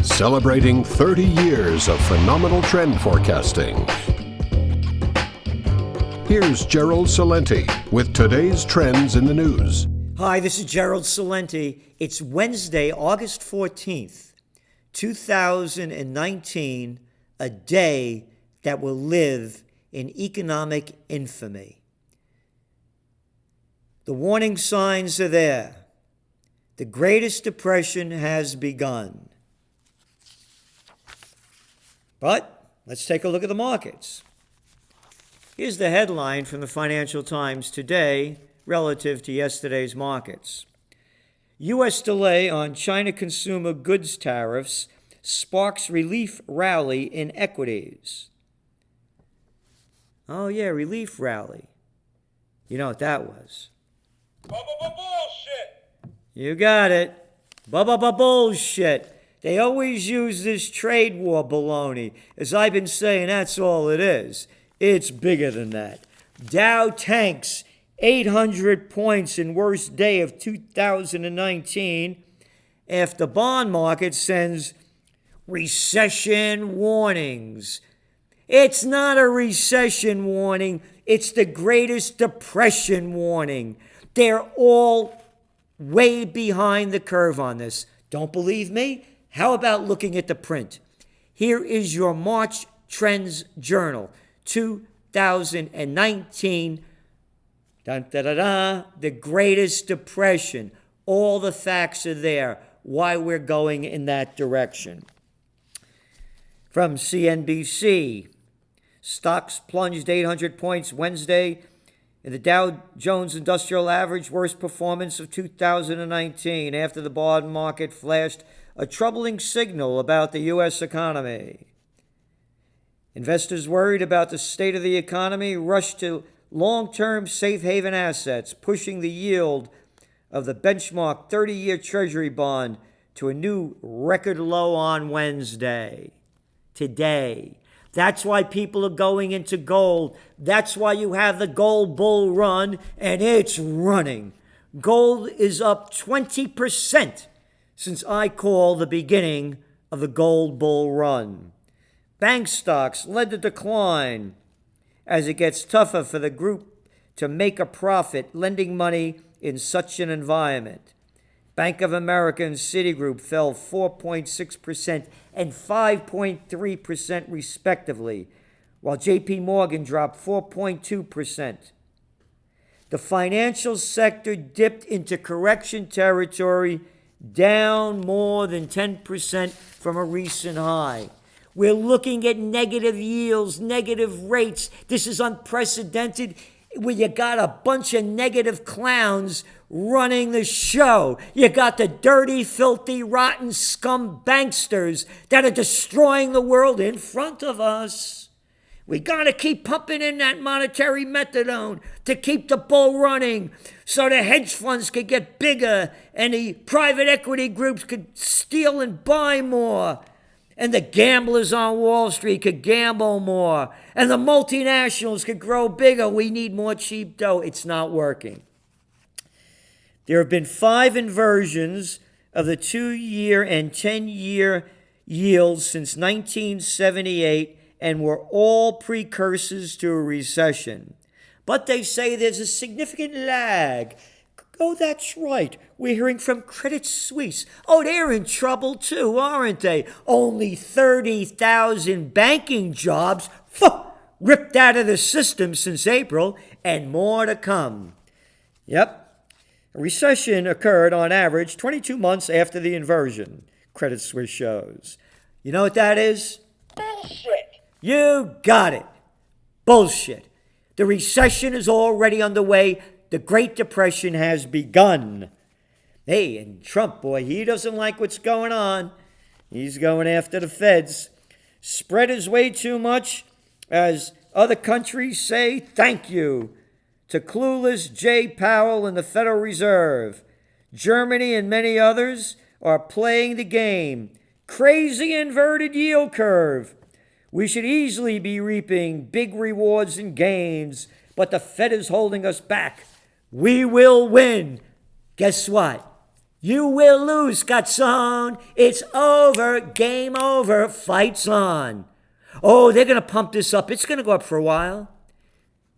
celebrating 30 years of phenomenal trend forecasting. Here's Gerald Celente with today's trends in the news. Hi, this is Gerald Celente. It's Wednesday, August 14th, 2019, a day that will live in economic infamy. The warning signs are there. The Greatest Depression has begun. But let's take a look at the markets. Here's the headline from the Financial Times today relative to yesterday's markets. U.S. delay on China consumer goods tariffs sparks relief rally in equities. Oh yeah, relief rally. You know what that was. Bullshit! You got it. Bullshit. They always use this trade war baloney. As I've been saying, that's all it is. It's bigger than that. Dow tanks 800 points in worst day of 2019 after bond market sends recession warnings. It's not a recession warning. It's the Greatest Depression warning. They're all way behind the curve on this. Don't believe me? How about looking at the print? Here is your March Trends Journal, 2019. The Greatest Depression. All the facts are there, why we're going in that direction. From CNBC, stocks plunged 800 points Wednesday in the Dow Jones Industrial Average, worst performance of 2019 after the bond market flashed a troubling signal about the U.S. economy. Investors worried about the state of the economy rushed to long-term safe haven assets, pushing the yield of the benchmark 30-year Treasury bond to a new record low on Wednesday. Today. That's why people are going into gold. That's why you have the gold bull run, and it's running. Gold is up 20% since I call the beginning of the gold bull run. Bank stocks led the decline as it gets tougher for the group to make a profit lending money in such an environment. Bank of America and Citigroup fell 4.6% and 5.3% respectively, while JP Morgan dropped 4.2%. The financial sector dipped into correction territory, down more than 10% from a recent high. We're looking at negative yields, negative rates. This is unprecedented, where you got a bunch of negative clowns running the show. You got the dirty, filthy, rotten scum banksters that are destroying the world in front of us. We got to keep pumping in that monetary methadone to keep the bull running so the hedge funds could get bigger and the private equity groups could steal and buy more. And the gamblers on Wall Street could gamble more. And the multinationals could grow bigger. We need more cheap dough. It's not working. There have been 5 inversions of the 2-year and 10-year yields since 1978, and were all precursors to a recession. But they say there's a significant lag. Oh, that's right. We're hearing from Credit Suisse. Oh, they're in trouble too, aren't they? Only 30,000 banking jobs ripped out of the system since April, and more to come. Yep. A recession occurred on average 22 months after the inversion, Credit Suisse shows. You know what that is? Bullshit! You got it. Bullshit. The recession is already underway. The Great Depression has begun. Hey, and Trump, boy, he doesn't like what's going on. He's going after the feds. Spread is way too much as other countries say thank you to clueless Jay Powell and the Federal Reserve. Germany and many others are playing the game. Crazy inverted yield curve. We should easily be reaping big rewards and gains, but the Fed is holding us back. We will win. Guess what? You will lose, Scotzone. It's over. Game over. Fight's on. Oh, they're going to pump this up. It's going to go up for a while.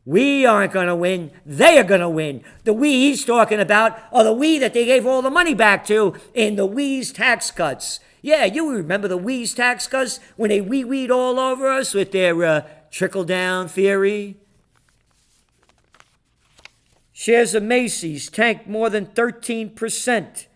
We aren't going to win. They are going to win. The we he's talking about are the we that they gave all the money back to in the we's tax cuts. Yeah, you remember the we's tax cuts when they wee-weed all over us with their trickle-down theory? Shares of Macy's tanked more than 13%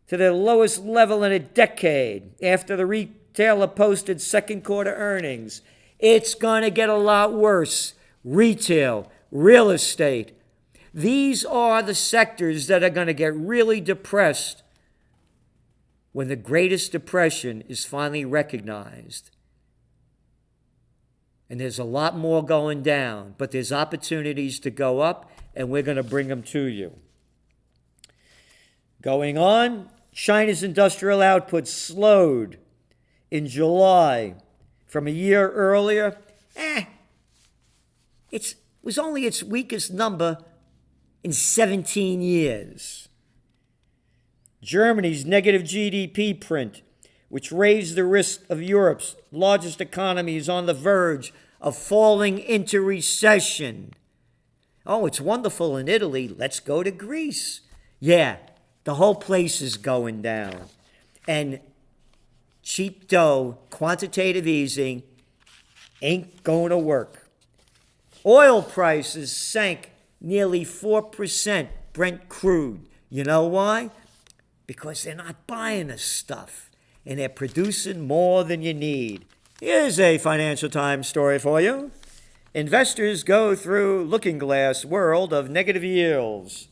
to their lowest level in a decade after the retailer posted second quarter earnings. It's going to get a lot worse. Retail, real estate. These are the sectors that are going to get really depressed when the Greatest Depression is finally recognized. And there's a lot more going down, but there's opportunities to go up, and we're going to bring them to you. Going on, China's industrial output slowed in July from a year earlier. It was only its weakest number in 17 years. Germany's negative GDP print, which raised the risk of Europe's largest economy, is on the verge of falling into recession. Oh, it's wonderful in Italy. Let's go to Greece. Yeah, the whole place is going down. And cheap dough, quantitative easing, ain't going to work. Oil prices sank nearly 4%, Brent crude. You know why? Because they're not buying the stuff, and they're producing more than you need. Here's a Financial Times story for you. Investors go through looking glass world of negative yields.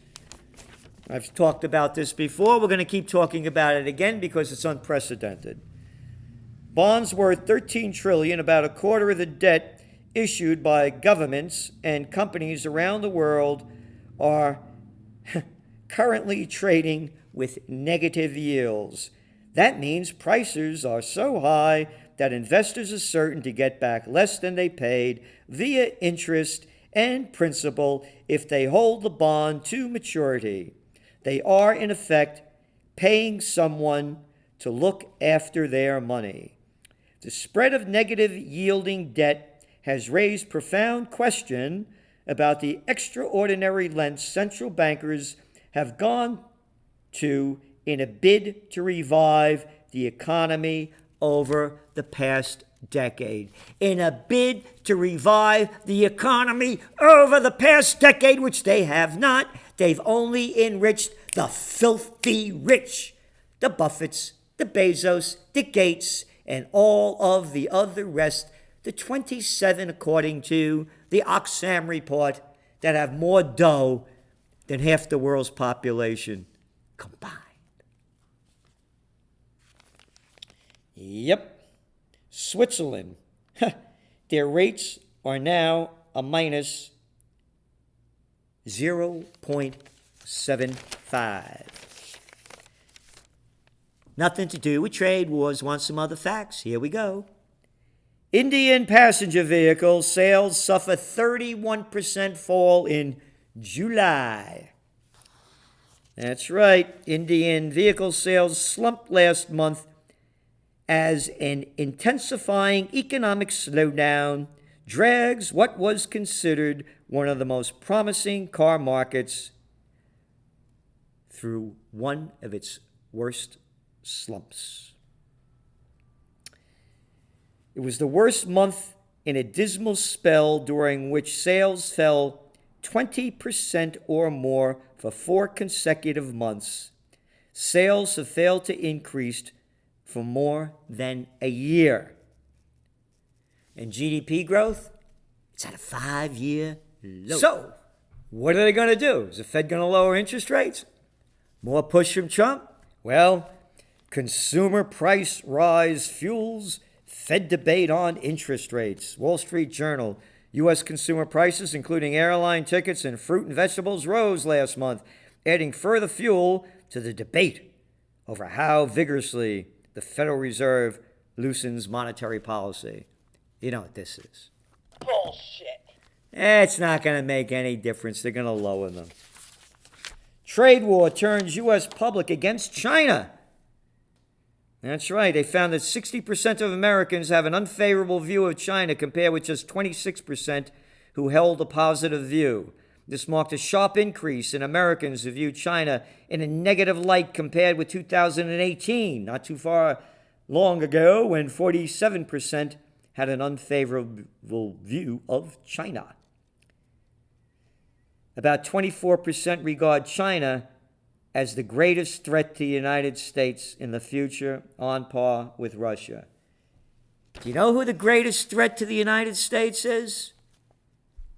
I've talked about this before. We're going to keep talking about it again because it's unprecedented. Bonds worth $13 trillion, about a quarter of the debt issued by governments and companies around the world, are currently trading with negative yields. That means prices are so high that investors are certain to get back less than they paid via interest and principal if they hold the bond to maturity. They are, in effect, paying someone to look after their money. The spread of negative yielding debt has raised profound question about the extraordinary lengths central bankers have gone to in a bid to revive the economy over the past decade. In a bid to revive the economy over the past decade, which they have not. They've only enriched the filthy rich, the Buffetts, the Bezos, the Gates, and all of the other rest, the 27, according to the Oxfam report, that have more dough than half the world's population combined. Yep. Switzerland. Their rates are now a minus 0.75. Nothing to do with trade wars. Want some other facts? Here we go. Indian passenger vehicle sales suffer 31% fall in July. That's right. Indian vehicle sales slumped last month as an intensifying economic slowdown drags what was considered one of the most promising car markets through one of its worst slumps. It was the worst month in a dismal spell during which sales fell 20% or more for 4 consecutive months. Sales have failed to increase for more than a year. And GDP growth, it's at a 5-year low. So, what are they going to do? Is the Fed going to lower interest rates? More push from Trump? Well, consumer price rise fuels Fed debate on interest rates. Wall Street Journal. U.S. consumer prices, including airline tickets and fruit and vegetables, rose last month, adding further fuel to the debate over how vigorously the Federal Reserve loosens monetary policy. You know what this is. Bullshit. It's not going to make any difference. They're going to lower them. Trade war turns U.S. public against China. That's right. They found that 60% of Americans have an unfavorable view of China compared with just 26% who held a positive view. This marked a sharp increase in Americans who viewed China in a negative light compared with 2018, not too far long ago, when 47% had an unfavorable view of China. About 24% regard China as the greatest threat to the United States in the future, on par with Russia. Do you know who the greatest threat to the United States is?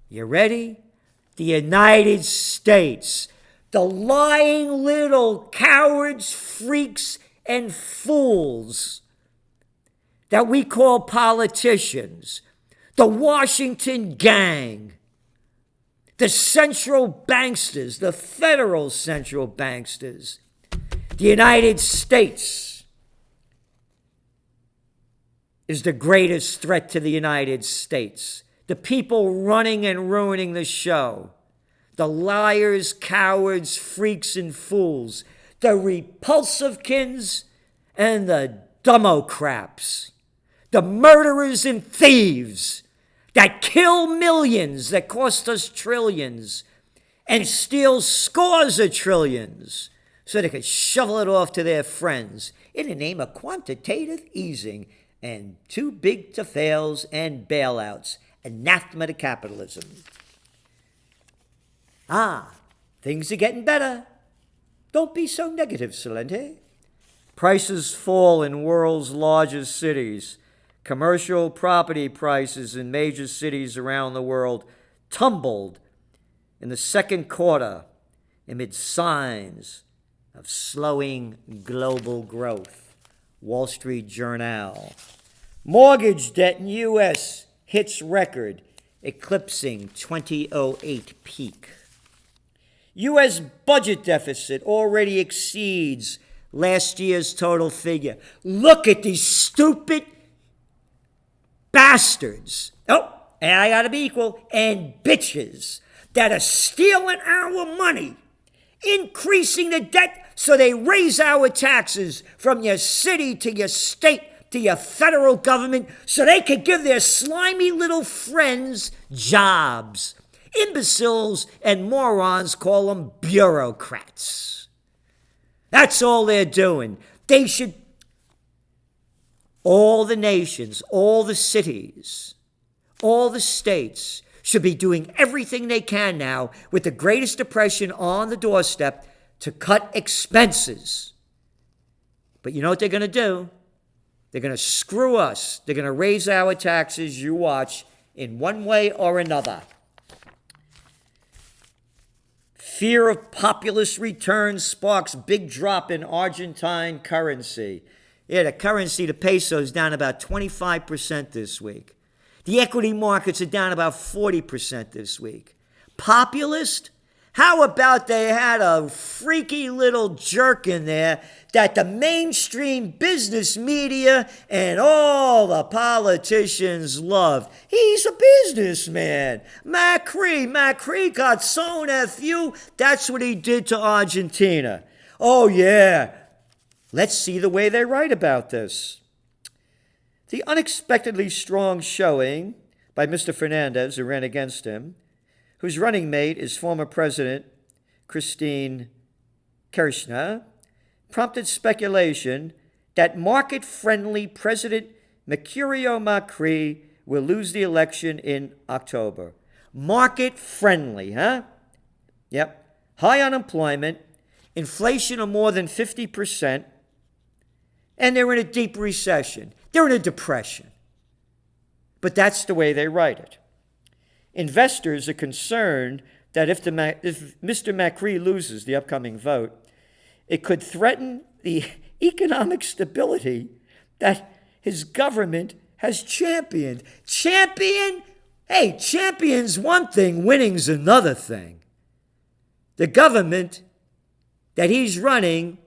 You ready? The United States. The lying little cowards, freaks, and fools that we call politicians. The Washington gang. The central banksters, the federal central banksters, the United States is the greatest threat to the United States. The people running and ruining the show, the liars, cowards, freaks, and fools, the repulsivekins and the dummocraps, the murderers and thieves, that kill millions, that cost us trillions, and steal scores of trillions so they could shovel it off to their friends in the name of quantitative easing and too big to fails and bailouts, anathema to capitalism. Things are getting better. Don't be so negative, Celente. Prices fall in world's largest cities. Commercial property prices in major cities around the world tumbled in the second quarter amid signs of slowing global growth. Wall Street Journal. Mortgage debt in U.S. hits record, eclipsing 2008 peak. U.S. budget deficit already exceeds last year's total figure. Look at these stupid bastards. Oh, and I gotta be equal, and bitches that are stealing our money, increasing the debt so they raise our taxes from your city to your state to your federal government so they could give their slimy little friends jobs. Imbeciles and morons call them bureaucrats. That's all they're doing. They should, all the nations, all the cities, all the states should be doing everything they can now with the greatest depression on the doorstep to cut expenses. But you know what they're going to do? They're going to screw us. They're going to raise our taxes, you watch, in one way or another. Fear of populist return sparks big drop in Argentine currency. Yeah, the currency, the peso, is down about 25% this week. The equity markets are down about 40% this week. Populist? How about they had a freaky little jerk in there that the mainstream business media and all the politicians loved? He's a businessman. Macri got so F-U. That's what he did to Argentina. Oh, yeah. Let's see the way they write about this. The unexpectedly strong showing by Mr. Fernandez, who ran against him, whose running mate is former President Christine Kirchner, prompted speculation that market-friendly President Mauricio Macri will lose the election in October. Market-friendly, huh? Yep. High unemployment, inflation of more than 50%, and they're in a deep recession. They're in a depression. But that's the way they write it. Investors are concerned that if Mr. Macri loses the upcoming vote, it could threaten the economic stability that his government has championed. Hey, champion's one thing, winning's another thing. The government that he's running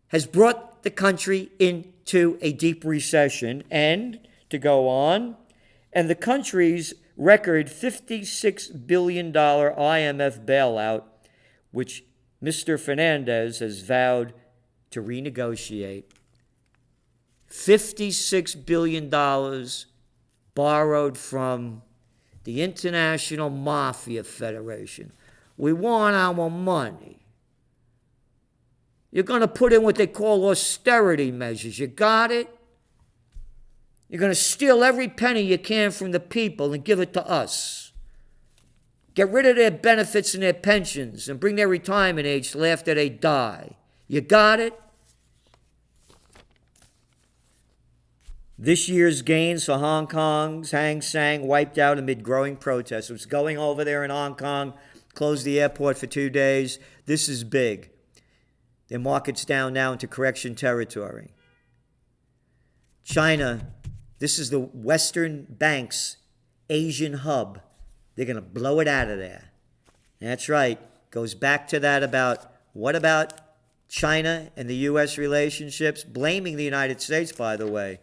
has brought the country into a deep recession, and to go on, and the country's record $56 billion IMF bailout, which Mr. Fernandez has vowed to renegotiate $56 billion borrowed from the International Mafia Federation. We want our money. You're going to put in what they call austerity measures. You got it? You're going to steal every penny you can from the people and give it to us. Get rid of their benefits and their pensions and bring their retirement age till after they die. You got it? This year's gains for Hong Kong's Hang Seng wiped out amid growing protests. It was going over there in Hong Kong, closed the airport for 2 days. This is big. Their market's down now into correction territory. China, this is the Western bank's Asian hub. They're going to blow it out of there. That's right. Goes back to that about, what about China and the U.S. relationships? Blaming the United States, by the way,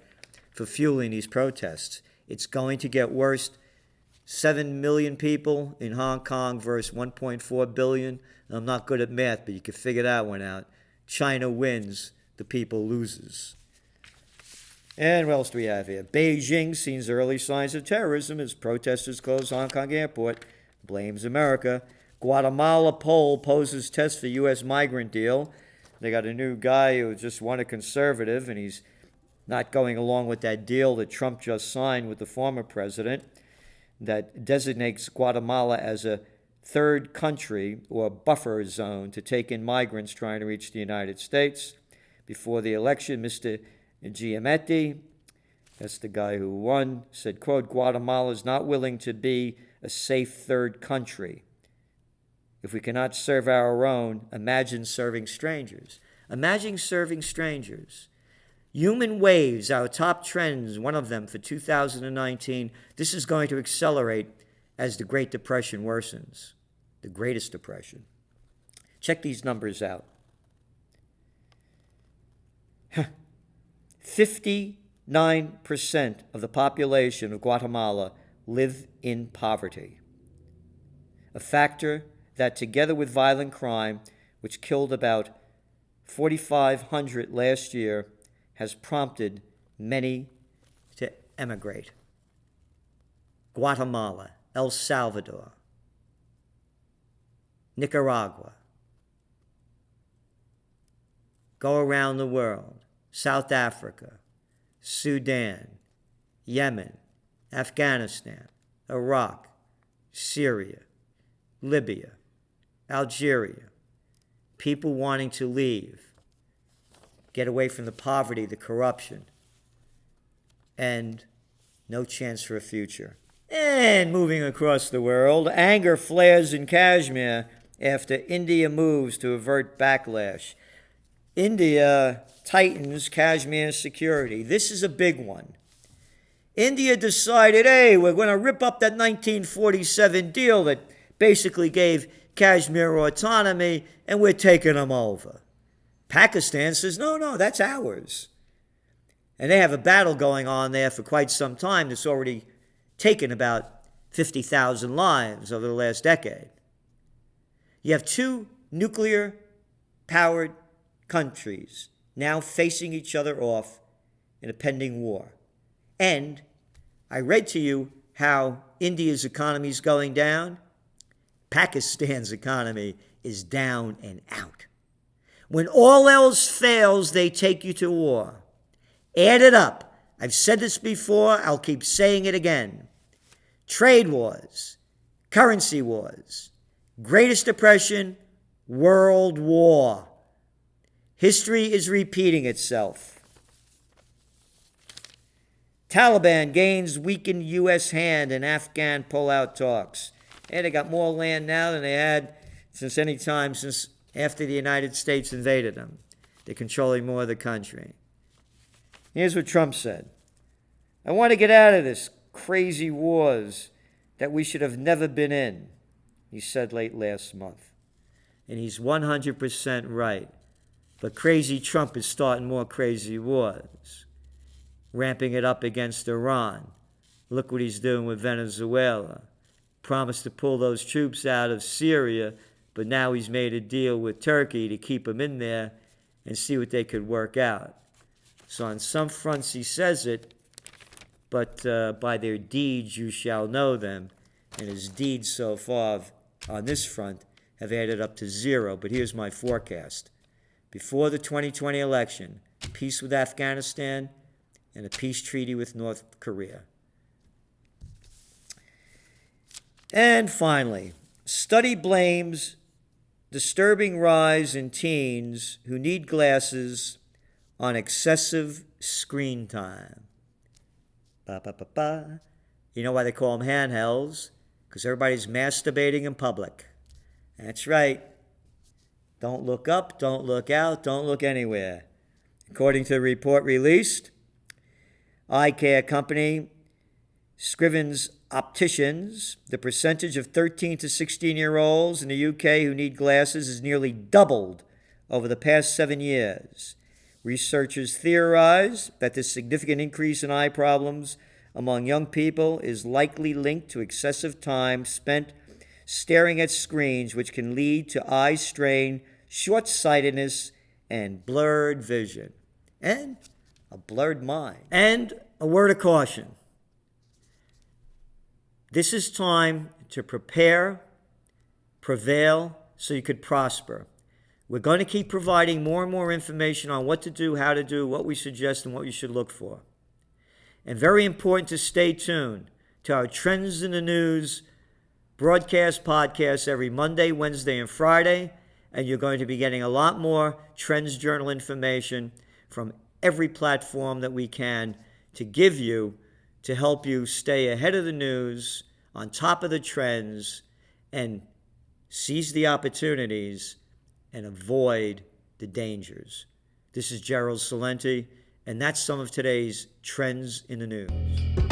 for fueling these protests. It's going to get worse. 7 million people in Hong Kong versus 1.4 billion. I'm not good at math, but you can figure that one out. China wins, the people loses. And what else do we have here? Beijing sees early signs of terrorism as protesters close Hong Kong airport, blames America. Guatemala poll poses test for U.S. migrant deal. They got a new guy who just won a conservative, and he's not going along with that deal that Trump just signed with the former president that designates Guatemala as a third country or buffer zone to take in migrants trying to reach the United States. Before the election, Mr. Giamatti, that's the guy who won, said, quote, Guatemala is not willing to be a safe third country. If we cannot serve our own, imagine serving strangers. Imagine serving strangers. Human waves, our top trends, one of them for 2019, this is going to accelerate as the Great Depression worsens, the Greatest Depression. Check these numbers out. 59% of the population of Guatemala live in poverty, a factor that, together with violent crime, which killed about 4,500 last year, has prompted many to emigrate. Guatemala, El Salvador, Nicaragua. Go around the world. South Africa, Sudan, Yemen, Afghanistan, Iraq, Syria, Libya, Algeria. People wanting to leave, get away from the poverty, the corruption, and no chance for a future. And moving across the world, anger flares in Kashmir after India moves to avert backlash. India tightens Kashmir's security. This is a big one. India decided, hey, we're going to rip up that 1947 deal that basically gave Kashmir autonomy, and we're taking them over. Pakistan says, no, that's ours. And they have a battle going on there for quite some time that's already taken about 50,000 lives over the last decade. You have two nuclear-powered countries now facing each other off in a pending war. And I read to you how India's economy is going down. Pakistan's economy is down and out. When all else fails, they take you to war. Add it up. I've said this before, I'll keep saying it again. Trade wars, currency wars, Greatest Depression, World War. History is repeating itself. Taliban gains weakened U.S. hand in Afghan pullout talks. And they got more land now than they had since any time since after the United States invaded them. They're controlling more of the country. Here's what Trump said. I want to get out of this crazy wars that we should have never been in, he said late last month. And he's 100% right. But crazy Trump is starting more crazy wars, ramping it up against Iran. Look what he's doing with Venezuela. Promised to pull those troops out of Syria but now he's made a deal with Turkey to keep him in there and see what they could work out. So on some fronts he says it, but by their deeds you shall know them. And his deeds so far on this front have added up to 0. But here's my forecast. Before the 2020 election, peace with Afghanistan and a peace treaty with North Korea. And finally, study blames disturbing rise in teens who need glasses on excessive screen time. Ba-ba-ba-ba. You know why they call them handhelds? Because everybody's masturbating in public. That's right. Don't look up, don't look out, don't look anywhere. According to the report released, eye care company Scrivens Opticians, the percentage of 13 to 16-year-olds in the UK who need glasses has nearly doubled over the past 7 years. Researchers theorize that this significant increase in eye problems among young people is likely linked to excessive time spent staring at screens, which can lead to eye strain, short-sightedness, and blurred vision, and a blurred mind. And a word of caution. This is time to prepare, prevail, so you could prosper. We're going to keep providing more and more information on what to do, how to do, what we suggest, and what you should look for. And very important to stay tuned to our Trends in the News broadcast podcast every Monday, Wednesday, and Friday. And you're going to be getting a lot more Trends Journal information from every platform that we can to give you to help you stay ahead of the news, on top of the trends, and seize the opportunities and avoid the dangers. This is Gerald Celente, and that's some of today's Trends in the News.